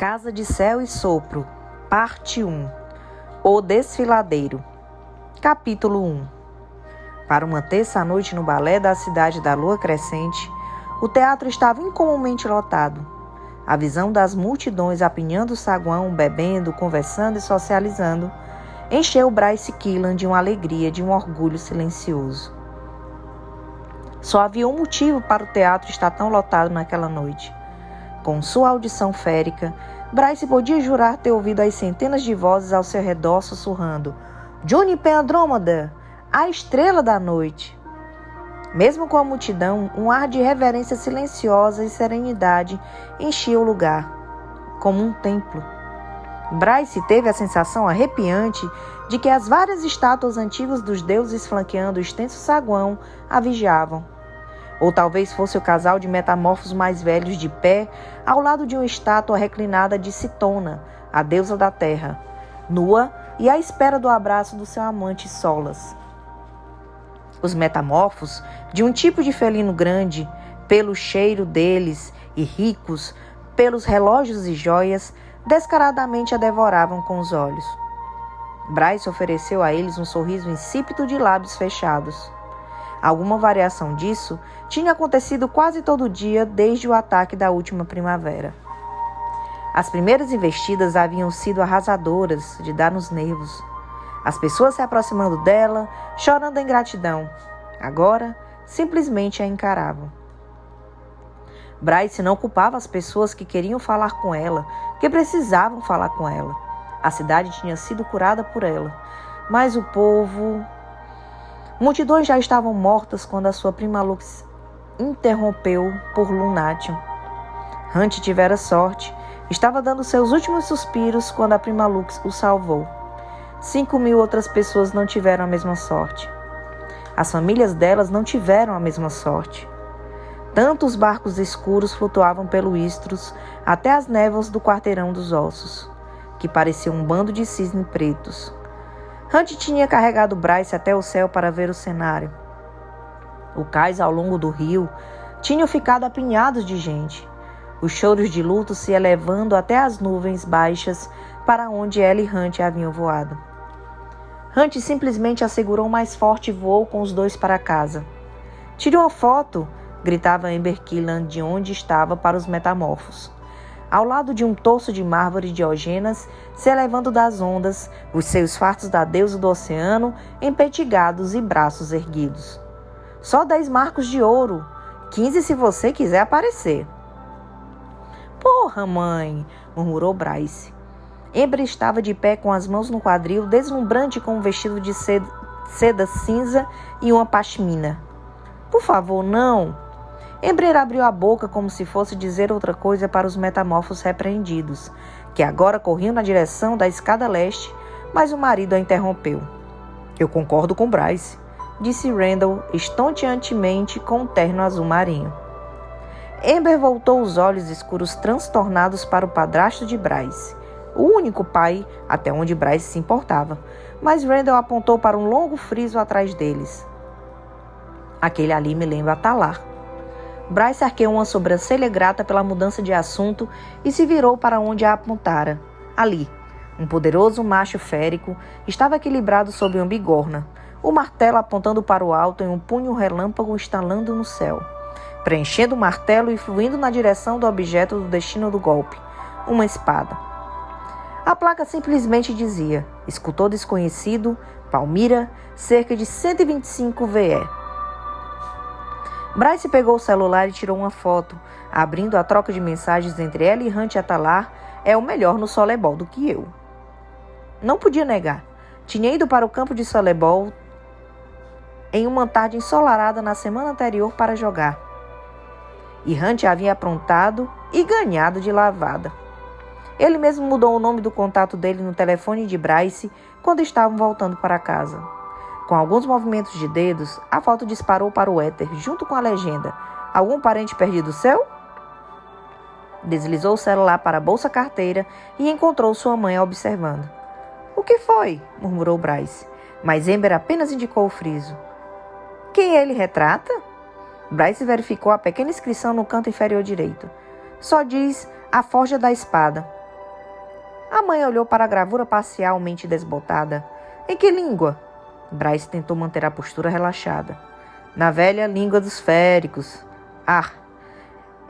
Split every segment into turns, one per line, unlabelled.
Casa de Céu e Sopro, Parte 1. O Desfiladeiro. Capítulo 1. Para uma terça-noite no balé da Cidade da Lua Crescente, o teatro estava incomumente lotado. A visão das multidões apinhando o saguão, bebendo, conversando e socializando, encheu Bryce Killan de uma alegria, de um orgulho silencioso. Só havia um motivo para o teatro estar tão lotado naquela noite. Com sua audição férica, Bryce podia jurar ter ouvido as centenas de vozes ao seu redor sussurrando: "Juniper Andrômeda, a estrela da noite!" Mesmo com a multidão, um ar de reverência silenciosa e serenidade enchia o lugar, como um templo. Bryce teve a sensação arrepiante de que as várias estátuas antigas dos deuses flanqueando o extenso saguão a vigiavam. Ou talvez fosse o casal de metamorfos mais velhos de pé ao lado de uma estátua reclinada de Citona, a deusa da terra, nua e à espera do abraço do seu amante Solas. Os metamorfos, de um tipo de felino grande, pelo cheiro deles e ricos, pelos relógios e joias, descaradamente a devoravam com os olhos. Bryce ofereceu a eles um sorriso insípido de lábios fechados. Alguma variação disso tinha acontecido quase todo dia desde o ataque da última primavera. As primeiras investidas haviam sido arrasadoras, de dar nos nervos. As pessoas se aproximando dela, chorando em gratidão. Agora, simplesmente a encaravam. Bryce não culpava as pessoas que queriam falar com ela, que precisavam falar com ela. A cidade tinha sido curada por ela. Mas o povo... Multidões já estavam mortas quando a sua prima Lux interrompeu por Lunatium. Hunt tivera sorte. Estava dando seus últimos suspiros quando a prima Lux o salvou. 5.000 outras pessoas não tiveram a mesma sorte. As famílias delas não tiveram a mesma sorte. Tantos barcos escuros flutuavam pelo Istros até as névoas do quarteirão dos ossos, que parecia um bando de cisnes pretos. Hunt tinha carregado Bryce até o céu para ver o cenário. O cais ao longo do rio tinham ficado apinhados de gente, os choros de luto se elevando até as nuvens baixas para onde ela e Hunt haviam voado. Hunt simplesmente a segurou mais forte e voou com os dois para casa. "Tire uma foto!" gritava Amber Killan de onde estava para os metamorfos. Ao lado de um torso de mármore Diógenas, se elevando das ondas, os seus fartos da deusa do oceano, empetigados e braços erguidos. "Só 10 marcos de ouro, 15 se você quiser aparecer." "Porra, mãe!" murmurou Bryce. Amber estava de pé com as mãos no quadril, deslumbrante com um vestido de seda cinza e uma pashmina. "Por favor, não!" Amber abriu a boca como se fosse dizer outra coisa para os metamorfos repreendidos, que agora corriam na direção da escada leste, mas o marido a interrompeu. "Eu concordo com Bryce", disse Randall estonteantemente com um terno azul marinho. Amber voltou os olhos escuros transtornados para o padrasto de Bryce, o único pai até onde Bryce se importava, mas Randall apontou para um longo friso atrás deles. "Aquele ali me lembra Talar." Bryce arqueou uma sobrancelha grata pela mudança de assunto e se virou para onde a apontara. Ali, um poderoso macho férico estava equilibrado sob uma bigorna, o martelo apontando para o alto em um punho relâmpago estalando no céu, preenchendo o martelo e fluindo na direção do objeto do destino do golpe, uma espada. A placa simplesmente dizia: "Escultor desconhecido, Palmyra, cerca de 125 VE." Bryce pegou o celular e tirou uma foto, abrindo a troca de mensagens entre ela e Hunt Atalar. "É o melhor no soleibol do que eu." Não podia negar. Tinha ido para o campo de soleibol em uma tarde ensolarada na semana anterior para jogar. E Hunt havia aprontado e ganhado de lavada. Ele mesmo mudou o nome do contato dele no telefone de Bryce quando estavam voltando para casa. Com alguns movimentos de dedos, a foto disparou para o éter, junto com a legenda: "Algum parente perdido seu?" Deslizou o celular para a bolsa-carteira e encontrou sua mãe observando. "O que foi?" murmurou Bryce, mas Amber apenas indicou o friso. "Quem ele retrata?" Bryce verificou a pequena inscrição no canto inferior direito. "Só diz: a forja da espada." A mãe olhou para a gravura parcialmente desbotada. Em que língua? Bryce tentou manter a postura relaxada. Na velha língua dos féricos. Ah!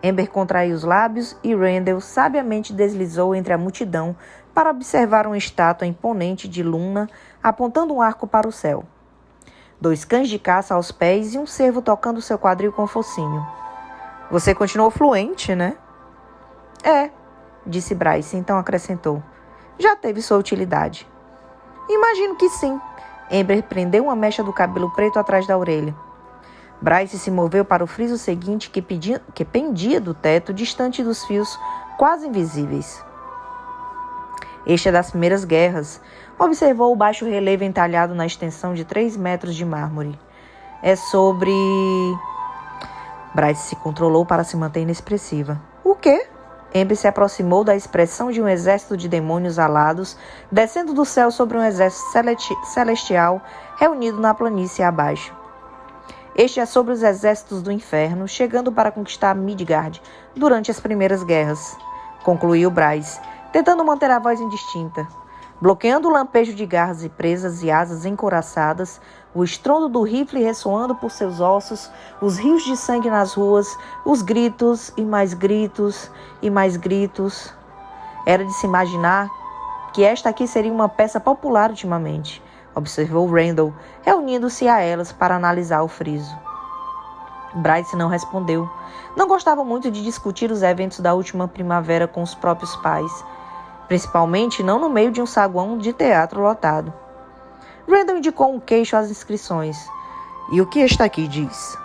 Amber contraiu os lábios e Randall sabiamente deslizou entre a multidão para observar uma estátua imponente de Luna apontando um arco para o céu. 2 cães de caça aos pés e um cervo tocando seu quadril com focinho. Você continuou fluente, né? É, disse Bryce, então acrescentou. Já teve sua utilidade. Imagino que sim. Amber prendeu uma mecha do cabelo preto atrás da orelha. Bryce se moveu para o friso seguinte que pendia do teto, distante dos fios quase invisíveis. Este é das primeiras guerras. Observou o baixo relevo entalhado na extensão de 3 metros de mármore. É sobre... Bryce se controlou para se manter inexpressiva. O quê? Amber se aproximou da expressão de um exército de demônios alados, descendo do céu sobre um exército celestial reunido na planície abaixo. Este é sobre os exércitos do inferno, chegando para conquistar Midgard durante as primeiras guerras, concluiu Bryce, tentando manter a voz indistinta. Bloqueando o lampejo de garras e presas e asas encouraçadas, o estrondo do rifle ressoando por seus ossos, os rios de sangue nas ruas, os gritos e mais gritos e mais gritos. Era de se imaginar que esta aqui seria uma peça popular ultimamente, observou Randall, reunindo-se a elas para analisar o friso. Bryce não respondeu. Não gostava muito de discutir os eventos da última primavera com os próprios pais, principalmente não no meio de um saguão de teatro lotado. Randall indicou um queixo às inscrições. E o que esta aqui diz?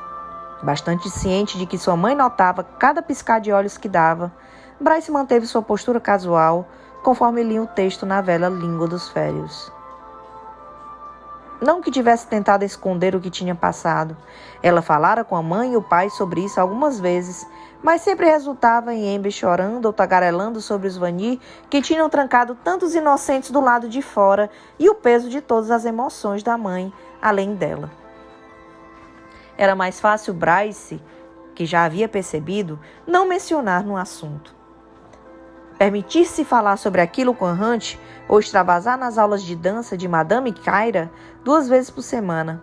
Bastante ciente de que sua mãe notava cada piscar de olhos que dava, Bryce manteve sua postura casual, conforme lia o texto na velha língua dos férios. Não que tivesse tentado esconder o que tinha passado. Ela falara com a mãe e o pai sobre isso algumas vezes, mas sempre resultava em Amber chorando ou tagarelando sobre os Vanir que tinham trancado tantos inocentes do lado de fora e o peso de todas as emoções da mãe, além dela. Era mais fácil Bryce, que já havia percebido, não mencionar no assunto. Permitir-se falar sobre aquilo com Hunt ou extravasar nas aulas de dança de Madame Kyra 2 vezes por semana.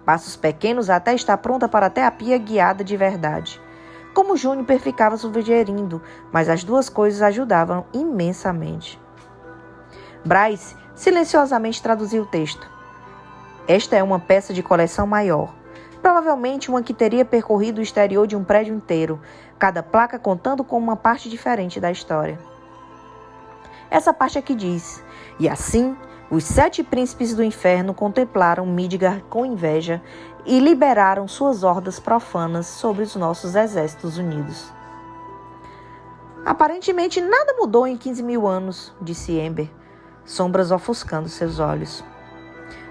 Passos pequenos até estar pronta para a terapia guiada de verdade. Como Juniper ficava sugerindo, mas as 2 coisas ajudavam imensamente. Bryce silenciosamente traduziu o texto. Esta é uma peça de coleção maior. Provavelmente uma que teria percorrido o exterior de um prédio inteiro, cada placa contando com uma parte diferente da história. Essa parte aqui diz: e assim, os 7 príncipes do inferno contemplaram Midgard com inveja e liberaram suas hordas profanas sobre os nossos exércitos unidos. Aparentemente nada mudou em 15.000 anos, disse Amber, sombras ofuscando seus olhos.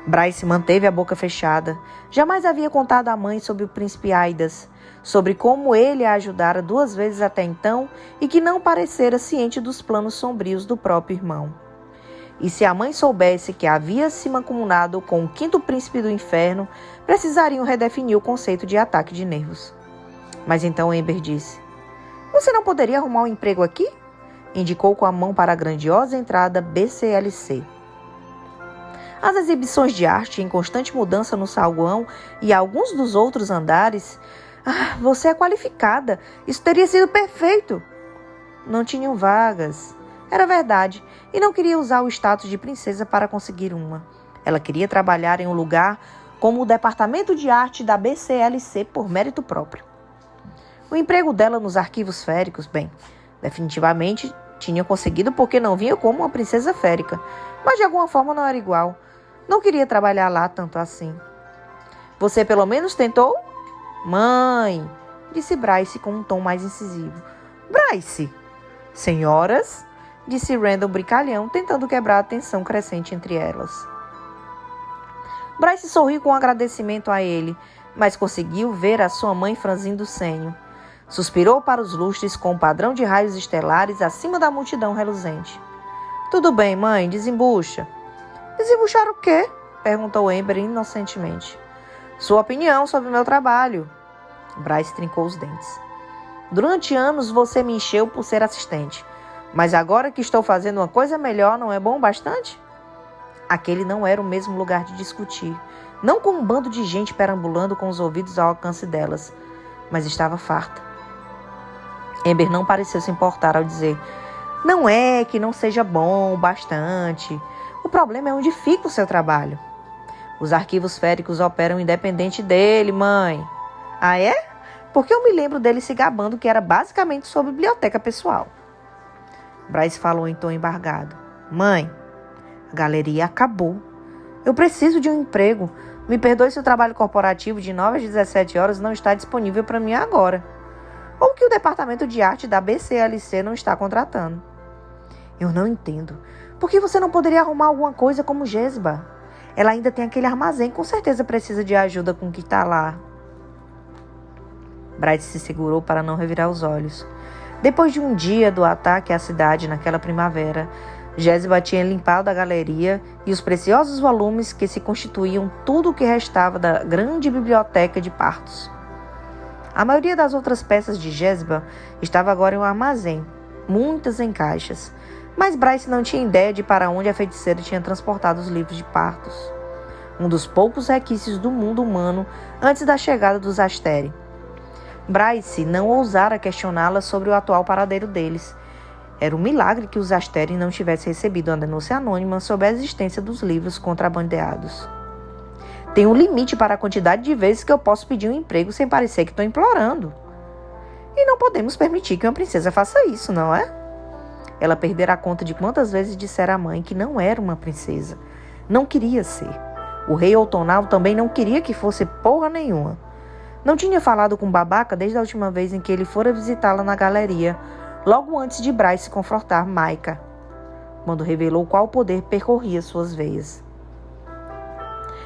Bryce manteve a boca fechada. Jamais havia contado à mãe sobre o príncipe Aidas, sobre como ele a ajudara 2 vezes até então e que não parecera ciente dos planos sombrios do próprio irmão. E se a mãe soubesse que havia se mancomunado com o 5º príncipe do inferno, precisariam redefinir o conceito de ataque de nervos. Mas então Amber disse: Você não poderia arrumar um emprego aqui? Indicou com a mão para a grandiosa entrada BCLC. As exibições de arte em constante mudança no saguão e alguns dos outros andares. Você é qualificada. Isso teria sido perfeito. Não tinham vagas. Era verdade, e não queria usar o status de princesa para conseguir uma. Ela queria trabalhar em um lugar como o departamento de arte da BCLC por mérito próprio. O emprego dela nos arquivos féricos, bem, definitivamente tinha conseguido porque não vinha como uma princesa férica, mas de alguma forma não era igual. Não queria trabalhar lá tanto assim. Você pelo menos tentou? Mãe, disse Bryce com um tom mais incisivo. Bryce! Senhoras, disse Randall brincalhão, tentando quebrar a tensão crescente entre elas. Bryce sorriu com agradecimento a ele, mas conseguiu ver a sua mãe franzindo o senho. Suspirou para os lustres com um padrão de raios estelares acima da multidão reluzente. Tudo bem, mãe, desembucha. Desembuchar o quê? Perguntou Amber inocentemente. Sua opinião sobre o meu trabalho. Bryce trincou os dentes. Durante anos você me encheu por ser assistente. Mas agora que estou fazendo uma coisa melhor, não é bom bastante? Aquele não era o mesmo lugar de discutir. Não com um bando de gente perambulando com os ouvidos ao alcance delas, mas estava farta. Amber não pareceu se importar ao dizer: não é que não seja bom o bastante. O problema é onde fica o seu trabalho. Os arquivos féricos operam independente dele, mãe. Ah, é? Porque eu me lembro dele se gabando que era basicamente sua biblioteca pessoal. Bryce falou em tom embargado. Mãe, a galeria acabou. Eu preciso de um emprego. Me perdoe se o trabalho corporativo de 9 às 17 horas não está disponível para mim agora. Ou que o departamento de arte da BCLC não está contratando. Eu não entendo. Por que você não poderia arrumar alguma coisa como Jezebel? Ela ainda tem aquele armazém, com certeza precisa de ajuda com o que está lá. Bryce se segurou para não revirar os olhos. Depois de um dia do ataque à cidade naquela primavera, Jezebel tinha limpado a galeria e os preciosos volumes que se constituíam tudo o que restava da grande biblioteca de Partos. A maioria das outras peças de Jezebel estava agora em um armazém, muitas em caixas, mas Bryce não tinha ideia de para onde a feiticeira tinha transportado os livros de Partos, um dos poucos requisitos do mundo humano antes da chegada dos Asteri. Bryce não ousara questioná-la sobre o atual paradeiro deles. Era um milagre que os Asteri não tivessem recebido uma denúncia anônima sobre a existência dos livros contrabandeados. Tem um limite para a quantidade de vezes que eu posso pedir um emprego sem parecer que estou implorando. E não podemos permitir que uma princesa faça isso, não é? Ela perdera a conta de quantas vezes dissera à mãe que não era uma princesa. Não queria ser. O rei outonal também não queria que fosse porra nenhuma. Não tinha falado com o babaca desde a última vez em que ele fora visitá-la na galeria, logo antes de Bryce confrontar Micah, quando revelou qual poder percorria suas veias.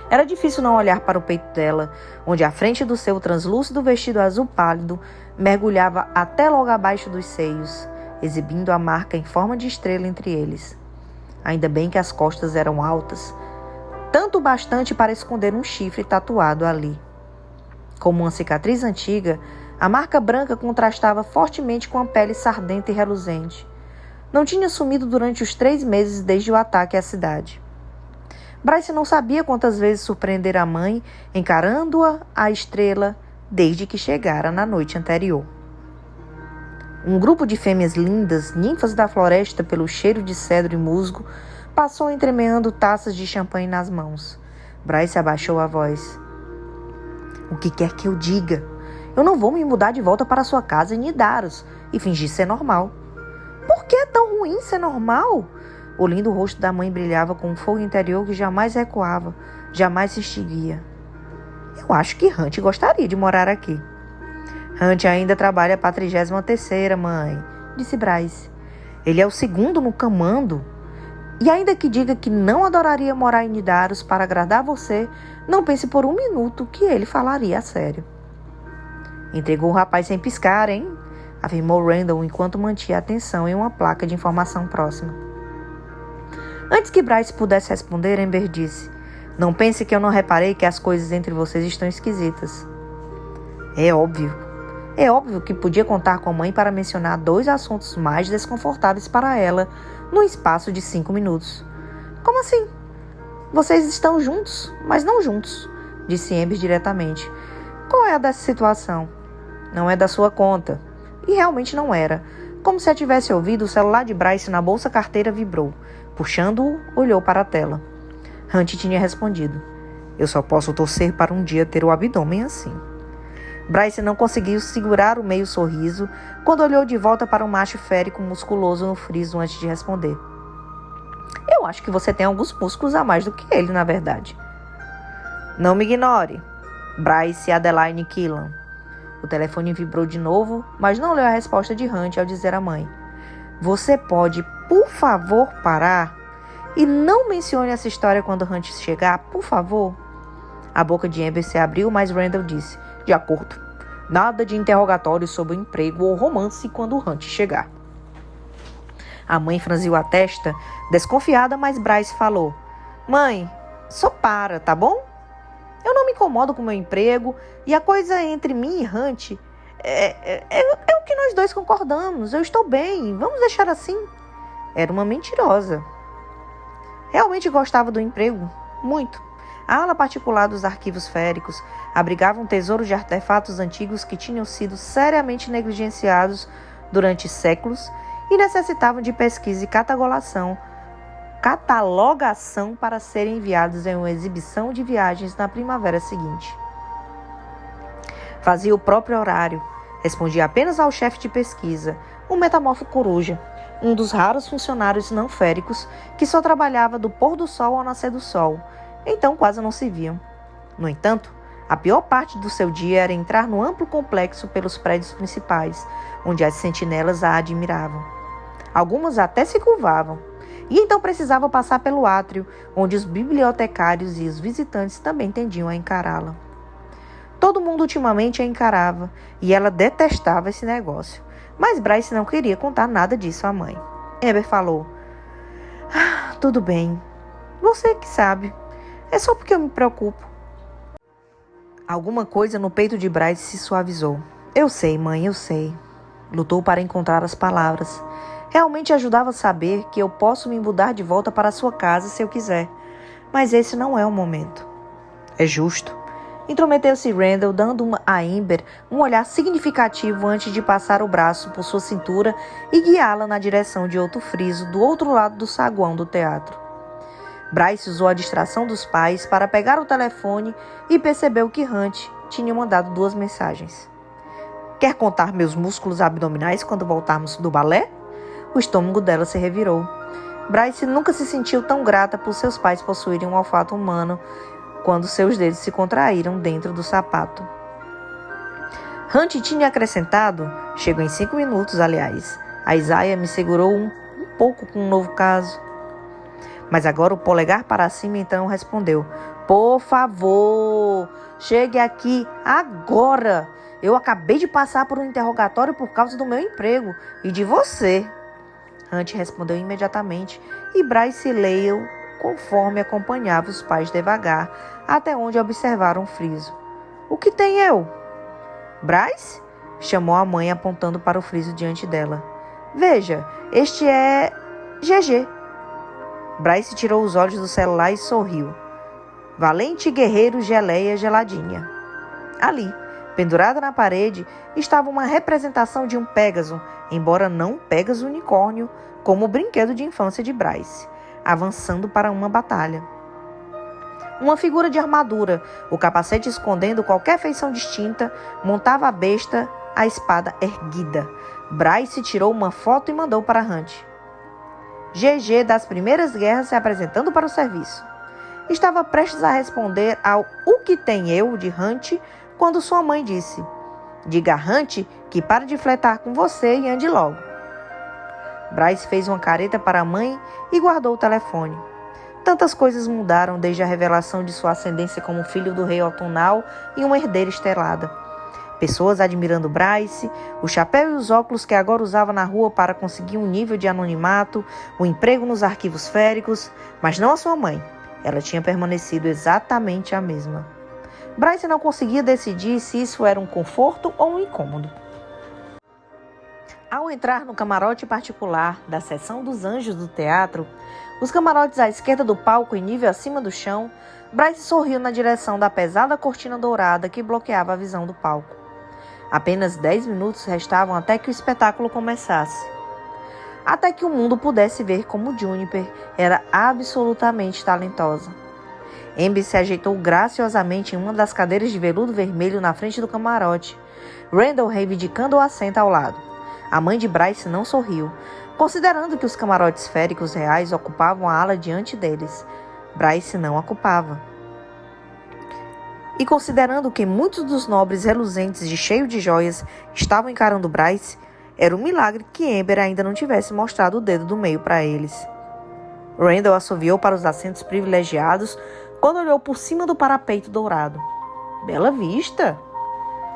Era difícil não olhar para o peito dela, onde a frente do seu translúcido vestido azul pálido mergulhava até logo abaixo dos seios, exibindo a marca em forma de estrela entre eles. Ainda bem que as costas eram altas, tanto o bastante para esconder um chifre tatuado ali. Como uma cicatriz antiga, a marca branca contrastava fortemente com a pele sardenta e reluzente. Não tinha sumido durante os 3 meses desde o ataque à cidade. Bryce não sabia quantas vezes surpreender a mãe encarando-a à estrela desde que chegara na noite anterior. Um grupo de fêmeas lindas, ninfas da floresta pelo cheiro de cedro e musgo, passou entremeando taças de champanhe nas mãos. Bryce abaixou a voz. O que quer que eu diga? Eu não vou me mudar de volta para sua casa em Nidaros e fingir ser normal. Por que é tão ruim ser normal? O lindo rosto da mãe brilhava com um fogo interior que jamais recuava, jamais se extinguia. Eu acho que Hunt gostaria de morar aqui. Hunt ainda trabalha para a 33ª, mãe, disse Bryce. Ele é o segundo no comando. E ainda que diga que não adoraria morar em Nidaros para agradar você, não pense por um minuto que ele falaria a sério. Entregou o rapaz sem piscar, hein? Afirmou Randall enquanto mantinha a atenção em uma placa de informação próxima. Antes que Bryce pudesse responder, Amber disse: Não pense que eu não reparei que as coisas entre vocês estão esquisitas. É óbvio. É óbvio que podia contar com a mãe para mencionar 2 assuntos mais desconfortáveis para ela no espaço de 5 minutos. Como assim? Vocês estão juntos, mas não juntos, disse Amber diretamente. Qual é a dessa situação? Não é da sua conta. E realmente não era. Como se a tivesse ouvido, o celular de Bryce na bolsa carteira vibrou. Puxando-o, olhou para a tela. Hunt tinha respondido. Eu só posso torcer para um dia ter o abdômen assim. Bryce não conseguiu segurar o meio sorriso quando olhou de volta para o macho férico musculoso no friso antes de responder. Eu acho que você tem alguns músculos a mais do que ele, na verdade. Não me ignore. Bryce Adeline Killan. O telefone vibrou de novo, mas não leu a resposta de Hunt ao dizer à mãe. Você pode, por favor, parar? E não mencione essa história quando Hunt chegar, por favor? A boca de Amber se abriu, mas Randall disse. De acordo. Nada de interrogatórios sobre o emprego ou romance quando Hunt chegar. A mãe franziu a testa, desconfiada, mas Bryce falou. Mãe, só para, tá bom? Eu não me incomodo com o meu emprego e a coisa entre mim e Hunt é o que nós dois concordamos. Eu estou bem, vamos deixar assim. era uma mentirosa. Realmente gostava do emprego? Muito. A ala particular dos arquivos féricos abrigava um tesouro de artefatos antigos que tinham sido seriamente negligenciados durante séculos e necessitavam de pesquisa e catalogação para serem enviados em uma exibição de viagens na primavera seguinte. Fazia o próprio horário, respondia apenas ao chefe de pesquisa, o metamorfo coruja, um dos raros funcionários não féricos que só trabalhava do pôr do sol ao nascer do sol, então quase não se viam. No entanto, a pior parte do seu dia era entrar no amplo complexo pelos prédios principais, onde as sentinelas a admiravam. Algumas até se curvavam, e então precisava passar pelo átrio, onde os bibliotecários e os visitantes também tendiam a encará-la. Todo mundo ultimamente a encarava, e ela detestava esse negócio. Mas Bryce não queria contar nada disso à mãe. Amber falou: tudo bem. Você que sabe. É só porque eu me preocupo. Alguma coisa no peito de Bryce se suavizou. Eu sei, mãe, eu sei. Lutou para encontrar as palavras. Realmente ajudava a saber que eu posso me mudar de volta para a sua casa se eu quiser. Mas esse não é o momento. É justo. Intrometeu-se Randall, dando a Amber um olhar significativo antes de passar o braço por sua cintura e guiá-la na direção de outro friso do outro lado do saguão do teatro. Bryce usou a distração dos pais para pegar o telefone e percebeu que Hunt tinha mandado 2 mensagens. Quer contar meus músculos abdominais quando voltarmos do balé? O estômago dela se revirou. Bryce nunca se sentiu tão grata por seus pais possuírem um olfato humano quando seus dedos se contraíram dentro do sapato. Hunt tinha acrescentado, chegou em 5 minutos, aliás. A Isaiah me segurou um pouco com um novo caso. Mas agora o polegar para cima então respondeu: por favor, chegue aqui agora. Eu acabei de passar por um interrogatório por causa do meu emprego e de você. Hunt respondeu imediatamente e Bryce leu conforme acompanhava os pais devagar, até onde observaram o friso. O que tem eu? Bryce? Chamou a mãe apontando para o friso diante dela. Veja, este é GG. Bryce tirou os olhos do celular e sorriu. Valente guerreiro geleia geladinha. Ali, pendurada na parede, estava uma representação de um Pégaso, embora não um Pégaso unicórnio, como o brinquedo de infância de Bryce, avançando para uma batalha. Uma figura de armadura, o capacete escondendo qualquer feição distinta, montava a besta, a espada erguida. Bryce tirou uma foto e mandou para Hunt. GG das Primeiras Guerras se apresentando para o serviço. Estava prestes a responder ao "O que tem eu?" de Hunt, quando sua mãe disse: diga a Hunt que pare de flertar com você e ande logo. Bryce fez uma careta para a mãe e guardou o telefone. Tantas coisas mudaram desde a revelação de sua ascendência como filho do rei Autumnal e uma herdeira estelada. Pessoas admirando Bryce, o chapéu e os óculos que agora usava na rua para conseguir um nível de anonimato, o emprego nos arquivos féricos, mas não a sua mãe. Ela tinha permanecido exatamente a mesma. Bryce não conseguia decidir se isso era um conforto ou um incômodo. Ao entrar no camarote particular da seção dos anjos do teatro, os camarotes à esquerda do palco em nível acima do chão, Bryce sorriu na direção da pesada cortina dourada que bloqueava a visão do palco. Apenas 10 minutos restavam até que o espetáculo começasse. Até que o mundo pudesse ver como Juniper era absolutamente talentosa. Amber se ajeitou graciosamente em uma das cadeiras de veludo vermelho na frente do camarote, Randall reivindicando o assento ao lado. A mãe de Bryce não sorriu, considerando que os camarotes féricos reais ocupavam a ala diante deles. Bryce não a ocupava. E considerando que muitos dos nobres reluzentes de cheio de joias estavam encarando Bryce, era um milagre que Amber ainda não tivesse mostrado o dedo do meio para eles. Randall assoviou para os assentos privilegiados quando olhou por cima do parapeito dourado. Bela vista!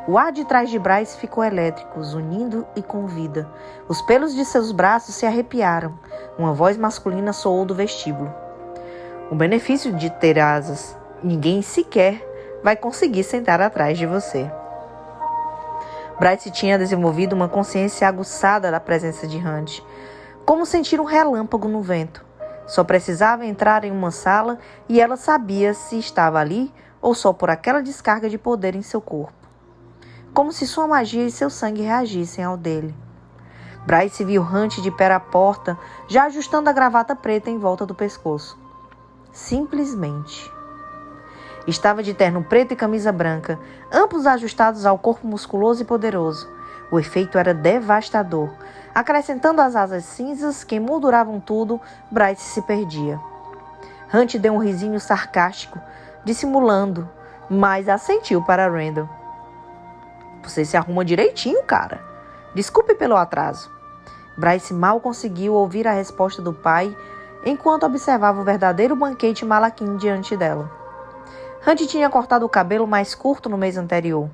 O ar de trás de Bryce ficou elétrico, zunindo e com vida. Os pelos de seus braços se arrepiaram. Uma voz masculina soou do vestíbulo. O benefício de ter asas. Ninguém sequer vai conseguir sentar atrás de você. Bryce tinha desenvolvido uma consciência aguçada da presença de Hunt. como sentir um relâmpago no vento. Só precisava entrar em uma sala e ela sabia se estava ali ou só por aquela descarga de poder em seu corpo. Como se sua magia e seu sangue reagissem ao dele. Bryce viu Hunt de pé à porta, já ajustando a gravata preta em volta do pescoço. Simplesmente. Estava de terno preto e camisa branca, ambos ajustados ao corpo musculoso e poderoso. O efeito era devastador. Acrescentando as asas cinzas que emolduravam tudo, Bryce se perdia. Hunt deu um risinho sarcástico, dissimulando, mas assentiu para Randall. Você se arruma direitinho, cara. Desculpe pelo atraso. Bryce mal conseguiu ouvir a resposta do pai enquanto observava o verdadeiro banquete malaquim diante dela. Hunt tinha cortado o cabelo mais curto no mês anterior.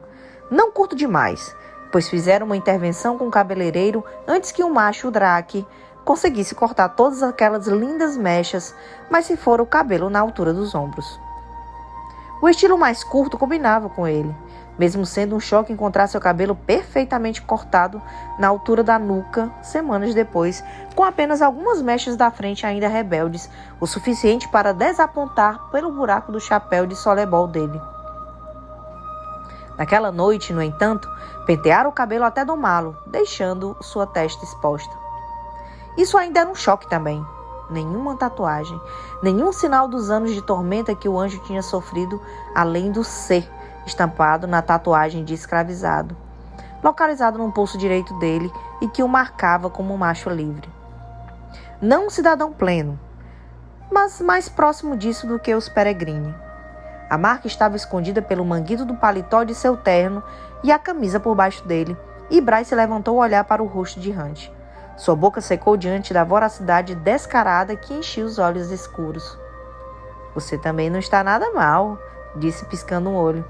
Não curto demais, pois fizeram uma intervenção com o cabeleireiro antes que o macho Drake conseguisse cortar todas aquelas lindas mechas, mas se fora o cabelo na altura dos ombros. O estilo mais curto combinava com ele, mesmo sendo um choque encontrar seu cabelo perfeitamente cortado na altura da nuca semanas depois, com apenas algumas mechas da frente ainda rebeldes, o suficiente para desapontar pelo buraco do chapéu de solebol dele. Naquela noite, no entanto, pentearam o cabelo até domá-lo, deixando sua testa exposta. Isso ainda era um choque também. Nenhuma tatuagem, nenhum sinal dos anos de tormenta que o anjo tinha sofrido, além do C estampado na tatuagem de escravizado, localizado no pulso direito dele e que o marcava como um macho livre. Não um cidadão pleno, mas mais próximo disso do que os Peregrini. A marca estava escondida pelo manguito do paletó de seu terno e a camisa por baixo dele, e Bryce levantou o olhar para o rosto de Hunt. Sua boca secou diante da voracidade descarada que enchia os olhos escuros. Você também não está nada mal, disse piscando um olho.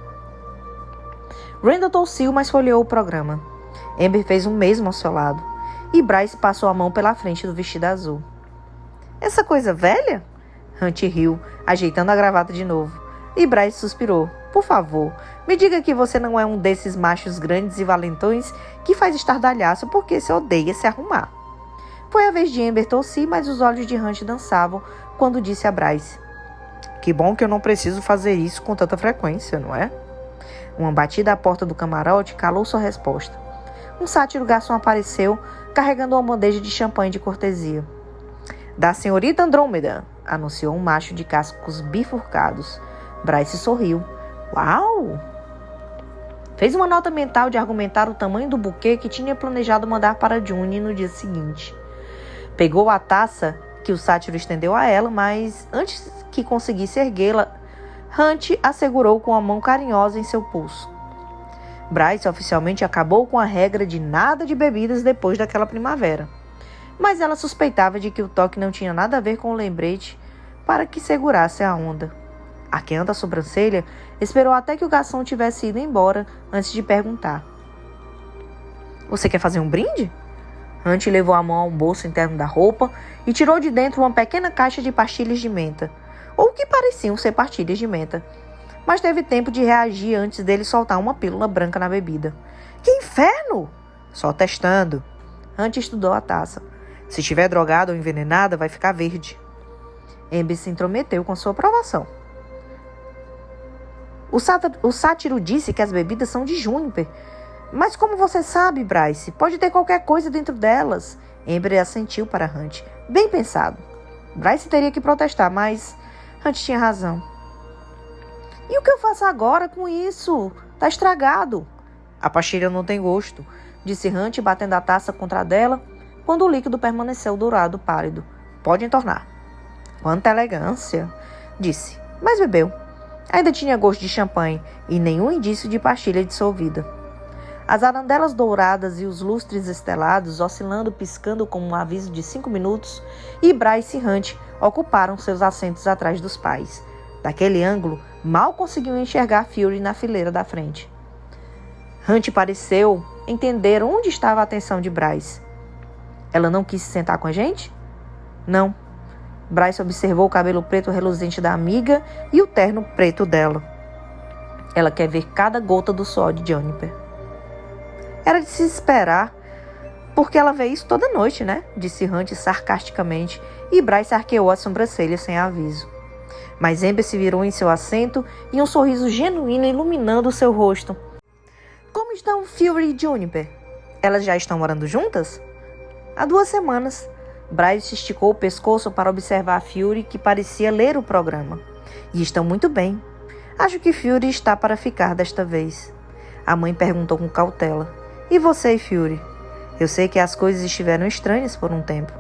Randall tossiu, mas folheou o programa. Amber fez o mesmo ao seu lado, e Bryce passou a mão pela frente do vestido azul. Essa coisa velha? Hunt riu, ajeitando a gravata de novo, e Bryce suspirou. Por favor, me diga que você não é um desses machos grandes e valentões que faz estardalhaço porque se odeia se arrumar. Foi a vez de Amber tossir, mas os olhos de Hunt dançavam quando disse a Bryce. Que bom que eu não preciso fazer isso com tanta frequência, não é? Uma batida à porta do camarote calou sua resposta. Um sátiro garçom apareceu, carregando uma bandeja de champanhe de cortesia. Da senhorita Andrômeda, anunciou um macho de cascos bifurcados. Bryce sorriu. Uau! Fez uma nota mental de argumentar o tamanho do buquê que tinha planejado mandar para June no dia seguinte. Pegou a taça que o sátiro estendeu a ela, mas antes que conseguisse erguê-la, Hunt a segurou com a mão carinhosa em seu pulso. Bryce oficialmente acabou com a regra de nada de bebidas depois daquela primavera. Mas ela suspeitava de que o toque não tinha nada a ver com o lembrete para que segurasse a onda. Arqueando a sobrancelha, esperou até que o garçom tivesse ido embora antes de perguntar. Você quer fazer um brinde? Hunt levou a mão ao bolso interno da roupa e tirou de dentro uma pequena caixa de pastilhas de menta, ou que pareciam ser pastilhas de menta, mas teve tempo de reagir antes dele soltar uma pílula branca na bebida. Que inferno! Só testando. Hunt estudou a taça. Se estiver drogada ou envenenada, vai ficar verde. Amber se intrometeu com sua aprovação. O sátiro disse que as bebidas são de Júniper. Mas como você sabe, Bryce? Pode ter qualquer coisa dentro delas. Amber assentiu para Hunt. Bem pensado. Bryce teria que protestar, mas Hunt tinha razão. E o que eu faço agora com isso? Tá estragado. A pastilha não tem gosto, disse Hunt, batendo a taça contra a dela, quando o líquido permaneceu dourado pálido. Pode entornar. Quanta elegância, disse, mas bebeu. Ainda tinha gosto de champanhe e nenhum indício de pastilha dissolvida. As arandelas douradas e os lustres estelados oscilando, piscando como um aviso de 5 minutos, e Bryce e Hunt ocuparam seus assentos atrás dos pais. Daquele ângulo, mal conseguiam enxergar Fury na fileira da frente. Hunt pareceu entender onde estava a atenção de Bryce. Ela não quis se sentar com a gente? Não. Bryce observou o cabelo preto reluzente da amiga e o terno preto dela. Ela quer ver cada gota do suor de Juniper. Era de se esperar, Porque ela vê isso toda noite, né? Disse Hunt sarcasticamente, e Bryce arqueou as sobrancelhas sem aviso. Mas Amber se virou em seu assento e um sorriso genuíno iluminando seu rosto. Como estão Fury e Juniper? Elas já estão morando juntas? Há 2 semanas. Bryce esticou o pescoço para observar Fury, que parecia ler o programa. E estão muito bem. Acho que Fury está para ficar desta vez. A mãe perguntou com cautela. E você, Fury? Eu sei que as coisas estiveram estranhas por um tempo.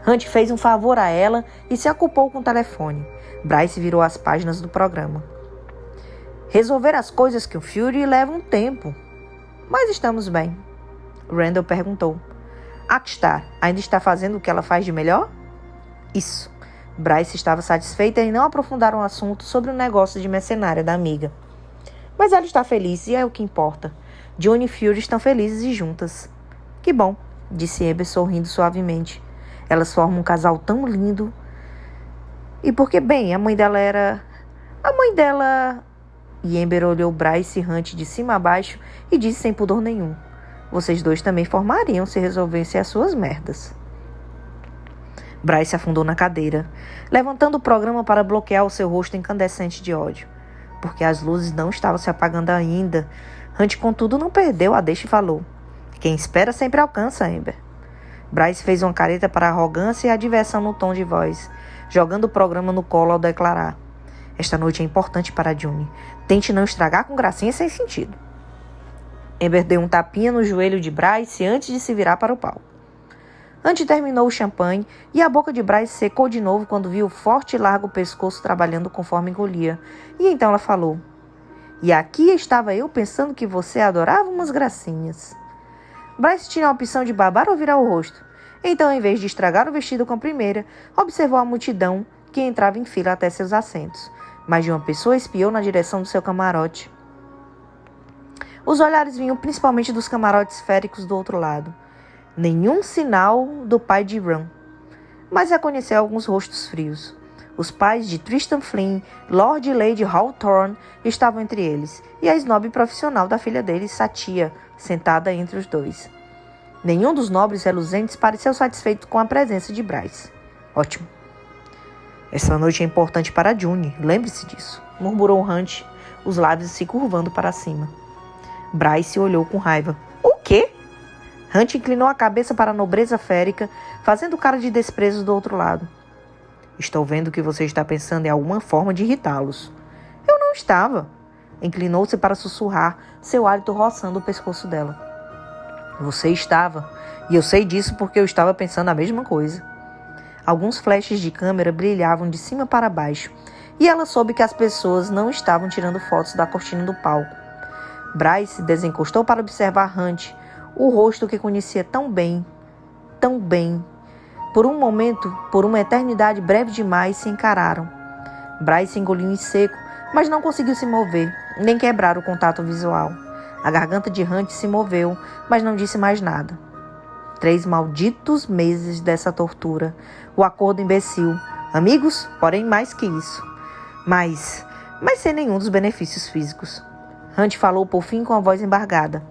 Hunt fez um favor a ela e se ocupou com o telefone. Bryce virou as páginas do programa. Resolver as coisas com o Fury leva um tempo. Mas estamos bem. Randall perguntou. Akstar ainda está fazendo o que ela faz de melhor? Isso. Bryce estava satisfeita em não aprofundar um assunto sobre o negócio de mercenária da amiga. Mas ela está feliz e é o que importa. Johnny e Fury estão felizes e juntas. Que bom, disse Amber sorrindo suavemente. Elas formam um casal tão lindo. E porque, bem, a mãe dela era... E Amber olhou Bryce e Hunt de cima a baixo e disse sem pudor nenhum. Vocês dois também formariam se resolvessem as suas merdas. Bryce afundou na cadeira, levantando o programa para bloquear o seu rosto incandescente de ódio. Porque as luzes não estavam se apagando ainda. Hunt, contudo, não perdeu a deixa e falou. Quem espera sempre alcança, Amber. Bryce fez uma careta para a arrogância e a diversão no tom de voz, jogando o programa no colo ao declarar. Esta noite é importante para June. Tente não estragar com gracinha sem sentido. Amber deu um tapinha no joelho de Bryce antes de se virar para o palco. Hunt terminou o champanhe e a boca de Bryce secou de novo quando viu o forte e largo pescoço trabalhando conforme engolia. E então ela falou. E aqui estava eu pensando que você adorava umas gracinhas. Bryce tinha a opção de babar ou virar o rosto. Então, em vez de estragar o vestido com a primeira, observou a multidão que entrava em fila até seus assentos. Mais de uma pessoa espiou na direção do seu camarote. Os olhares vinham principalmente dos camarotes féricos do outro lado. Nenhum sinal do pai de Ron. Mas reconheceu alguns rostos frios. Os pais de Tristan Flynn, Lord e Lady Hawthorne, estavam entre eles, e a snob profissional da filha deles, Satia, sentada entre os dois. Nenhum dos nobres reluzentes pareceu satisfeito com a presença de Bryce. Ótimo. Essa noite é importante para June, lembre-se disso, murmurou Hunt, os lábios se curvando para cima. Bryce olhou com raiva. O quê? Hunt inclinou a cabeça para a nobreza férica, fazendo cara de desprezo do outro lado. Estou vendo que você está pensando em alguma forma de irritá-los. Eu não estava. Inclinou-se para sussurrar, seu hálito roçando o pescoço dela. Você estava, e eu sei disso porque eu estava pensando a mesma coisa. Alguns flashes de câmera brilhavam de cima para baixo, e ela soube que as pessoas não estavam tirando fotos da cortina do palco. Bryce desencostou para observar Hunt, o rosto que conhecia tão bem, tão bem. Por um momento, por uma eternidade breve demais, se encararam. Bryce engoliu em seco, mas não conseguiu se mover, nem quebrar o contato visual. A garganta de Hunt se moveu, mas não disse mais nada. 3 malditos meses dessa tortura. O acordo imbecil. Amigos, porém mais que isso. Mas sem nenhum dos benefícios físicos. Hunt falou por fim com a voz embargada.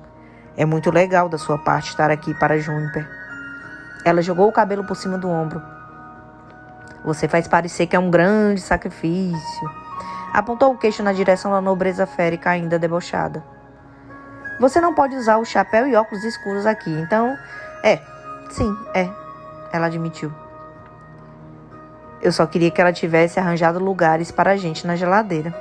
É muito legal da sua parte estar aqui para Juniper. Ela jogou o cabelo por cima do ombro. Você faz parecer que é um grande sacrifício. Apontou o queixo na direção da nobreza férica ainda debochada. Você não pode usar o chapéu e óculos escuros aqui, então... Sim, ela admitiu. Eu só queria que ela tivesse arranjado lugares para a gente na geladeira.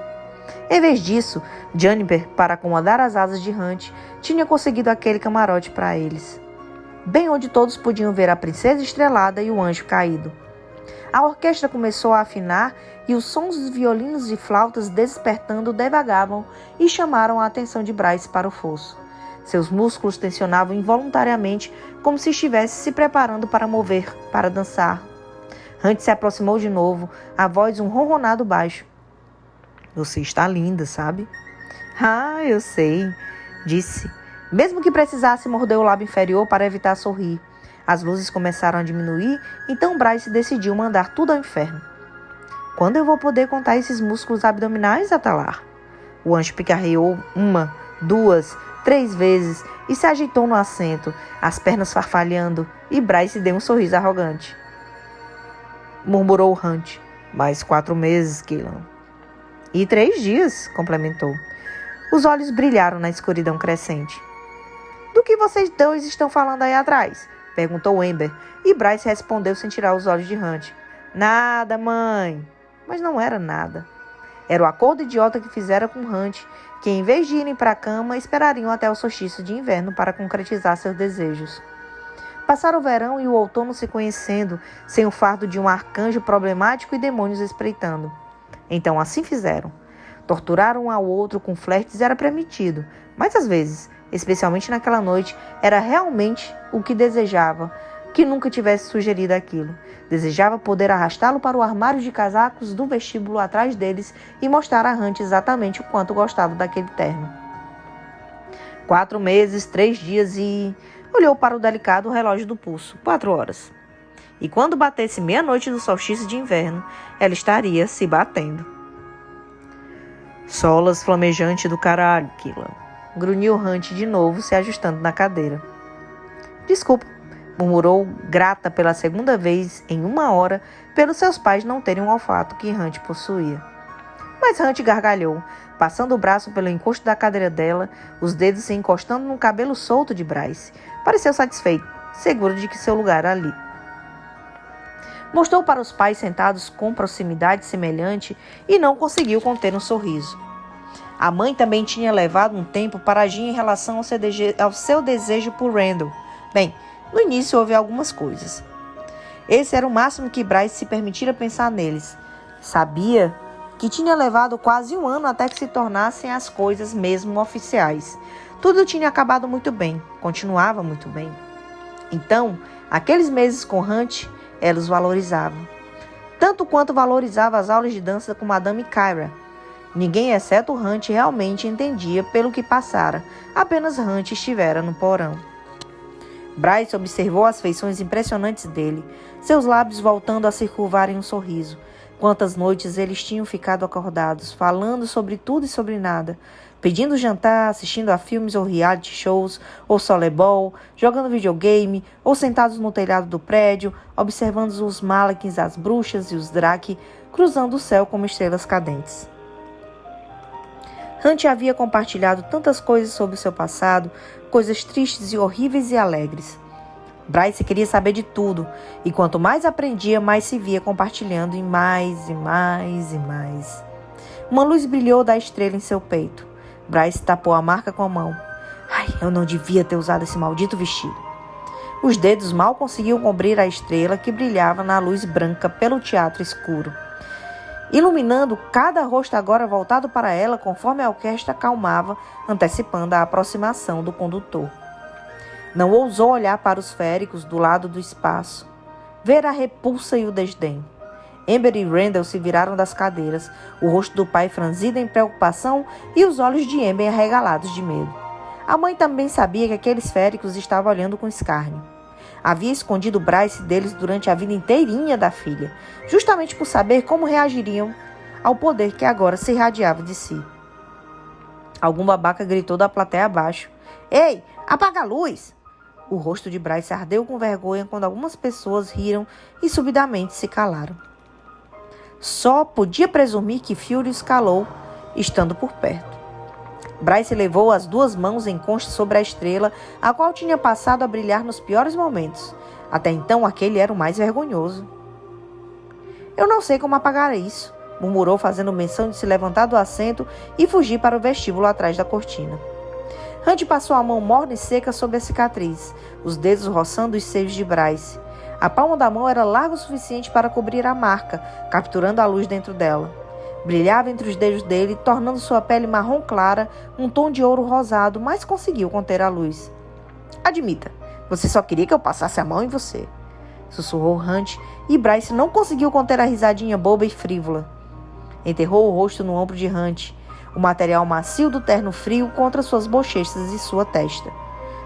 Em vez disso, Juniper, para acomodar as asas de Hunt, tinha conseguido aquele camarote para eles. Bem onde todos podiam ver a princesa estrelada e o anjo caído. A orquestra começou a afinar e os sons dos violinos e flautas despertando devagavam e chamaram a atenção de Bryce para o fosso. Seus músculos tensionavam involuntariamente, como se estivesse se preparando para mover, para dançar. Hunt se aproximou de novo, a voz um ronronado baixo. Você está linda, sabe? Ah, eu sei, disse. Mesmo que precisasse morder o lábio inferior para evitar sorrir. As luzes começaram a diminuir, então Bryce decidiu mandar tudo ao inferno. Quando eu vou poder contar esses músculos abdominais, Atalar? O anjo picarreou 1, 2, 3 vezes e se agitou no assento, as pernas farfalhando, e Bryce deu um sorriso arrogante. Murmurou Hunt. Mais 4 meses, Keelan. E 3 dias, complementou. Os olhos brilharam na escuridão crescente. Do que vocês dois estão falando aí atrás? Perguntou Amber, e Bryce respondeu sem tirar os olhos de Hunt. Nada, mãe. Mas não era nada. Era o acordo idiota que fizera com Hunt, que em vez de irem para a cama, esperariam até o solstício de inverno para concretizar seus desejos. Passaram o verão e o outono se conhecendo, sem o fardo de um arcanjo problemático e demônios espreitando. Então assim fizeram. Torturaram um ao outro com flertes era permitido, mas às vezes, especialmente naquela noite, era realmente o que desejava, que nunca tivesse sugerido aquilo. Desejava poder arrastá-lo para o armário de casacos do vestíbulo atrás deles e mostrar a Hunt exatamente o quanto gostava daquele terno. 4 meses, 3 dias e... Olhou para o delicado relógio do pulso. 4 horas. E quando batesse meia-noite do solstício de inverno, ela estaria se batendo. Solas flamejante do caralho, Keelan. Grunhiu Hunt de novo, se ajustando na cadeira. Desculpa, murmurou, grata pela segunda vez em 1 hora, pelos seus pais não terem um olfato que Hunt possuía. Mas Hunt gargalhou, passando o braço pelo encosto da cadeira dela, os dedos se encostando no cabelo solto de Bryce. Pareceu satisfeito, seguro de que seu lugar era ali. Mostrou para os pais sentados com proximidade semelhante e não conseguiu conter um sorriso. A mãe também tinha levado um tempo para agir em relação ao seu desejo por Randall. Bem, no início houve algumas coisas. Esse era o máximo que Bryce se permitira pensar neles. Sabia que tinha levado quase 1 ano até que se tornassem as coisas mesmo oficiais. Tudo tinha acabado muito bem, continuava muito bem. Então, aqueles meses com Hunt, ela os valorizava. Tanto quanto valorizava as aulas de dança com Madame Kyra. Ninguém, exceto Hunt, realmente entendia pelo que passara. Apenas Hunt estivera no porão. Bryce observou as feições impressionantes dele, seus lábios voltando a se curvar em um sorriso. Quantas noites eles tinham ficado acordados, falando sobre tudo e sobre nada, pedindo jantar, assistindo a filmes ou reality shows, ou softball, jogando videogame, ou sentados no telhado do prédio, observando os Malekins, as bruxas e os Drake, cruzando o céu como estrelas cadentes. Hunt havia compartilhado tantas coisas sobre o seu passado, coisas tristes e horríveis e alegres. Bryce queria saber de tudo, e quanto mais aprendia, mais se via compartilhando em mais e mais e mais. Uma luz brilhou da estrela em seu peito. Bryce tapou a marca com a mão. Ai, eu não devia ter usado esse maldito vestido. Os dedos mal conseguiam cobrir a estrela que brilhava na luz branca pelo teatro escuro, iluminando cada rosto agora voltado para ela conforme a orquestra acalmava, antecipando a aproximação do condutor. Não ousou olhar para os féricos do lado do espaço, ver a repulsa e o desdém. Amber e Randall se viraram das cadeiras, o rosto do pai franzido em preocupação e os olhos de Amber arregalados de medo. A mãe também sabia que aqueles féricos estavam olhando com escárnio. Havia escondido Bryce deles durante a vida inteirinha da filha, justamente por saber como reagiriam ao poder que agora se irradiava de si. Algum babaca gritou da plateia abaixo. Ei, apaga a luz! O rosto de Bryce ardeu com vergonha quando algumas pessoas riram e subitamente se calaram. Só podia presumir que Fury os calou, estando por perto. Bryce levou as 2 mãos em concha sobre a estrela, a qual tinha passado a brilhar nos piores momentos. Até então, aquele era o mais vergonhoso. Eu não sei como apagar isso, murmurou, fazendo menção de se levantar do assento e fugir para o vestíbulo atrás da cortina. Hunt passou a mão morna e seca sobre a cicatriz, os dedos roçando os seios de Bryce. A palma da mão era larga o suficiente para cobrir a marca, capturando a luz dentro dela. Brilhava entre os dedos dele, tornando sua pele marrom clara, um tom de ouro rosado, mas conseguiu conter a luz. Admita, você só queria que eu passasse a mão em você, sussurrou Hunt, e Bryce não conseguiu conter a risadinha boba e frívola. Enterrou o rosto no ombro de Hunt, o material macio do terno frio contra suas bochechas e sua testa.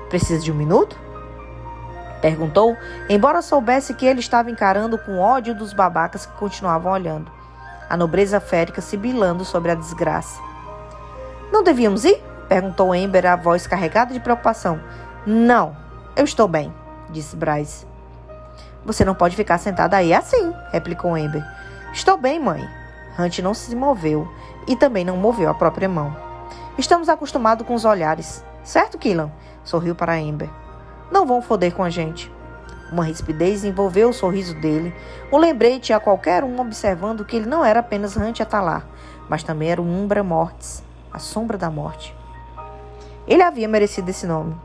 Precisa de 1 minuto? Perguntou, embora soubesse que ele estava encarando com ódio dos babacas que continuavam olhando. A nobreza férica sibilando sobre a desgraça. Não devíamos ir? Perguntou Amber, a voz carregada de preocupação. Não, eu estou bem, disse Bryce. Você não pode ficar sentada aí assim, replicou Amber. Estou bem, mãe. Hunt não se moveu e também não moveu a própria mão. Estamos acostumados com os olhares, certo, Killan? Sorriu para Amber. Não vão foder com a gente. Uma rispidez envolveu o sorriso dele, um lembrete a qualquer um observando que ele não era apenas Hunt Atalar, mas também era um Umbra Mortis, a sombra da morte. Ele havia merecido esse nome.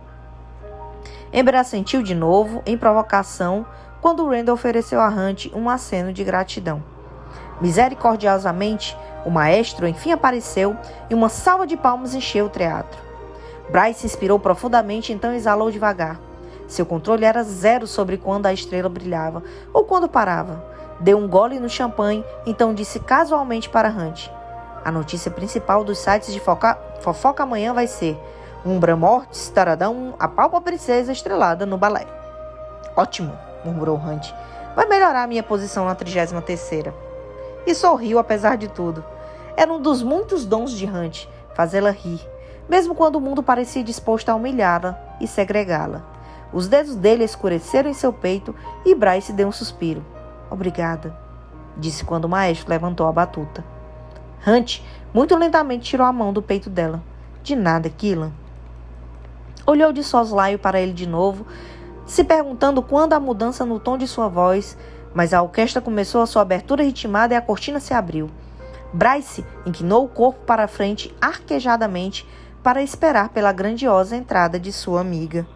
Amber assentiu de novo, em provocação, quando Randall ofereceu a Hunt um aceno de gratidão. Misericordiosamente, o maestro enfim apareceu e uma salva de palmas encheu o teatro. Bryce inspirou profundamente, então exalou devagar. Seu controle era zero sobre quando a estrela brilhava ou quando parava. Deu um gole no champanhe, então disse casualmente para Hunt. A notícia principal dos sites de fofoca amanhã vai ser Umbra Mortis, taradão, a palpa princesa estrelada no balé. Ótimo, murmurou Hunt. Vai melhorar a minha posição na 33ª. E sorriu apesar de tudo. Era um dos muitos dons de Hunt, fazê-la rir, mesmo quando o mundo parecia disposto a humilhá-la e segregá-la. Os dedos dele escureceram em seu peito e Bryce deu um suspiro. Obrigada, disse quando o maestro levantou a batuta. Hunt, muito lentamente, tirou a mão do peito dela. De nada, Killan. Olhou de soslaio para ele de novo, se perguntando quando a mudança no tom de sua voz, mas a orquestra começou a sua abertura ritmada e a cortina se abriu. Bryce inclinou o corpo para a frente arquejadamente para esperar pela grandiosa entrada de sua amiga.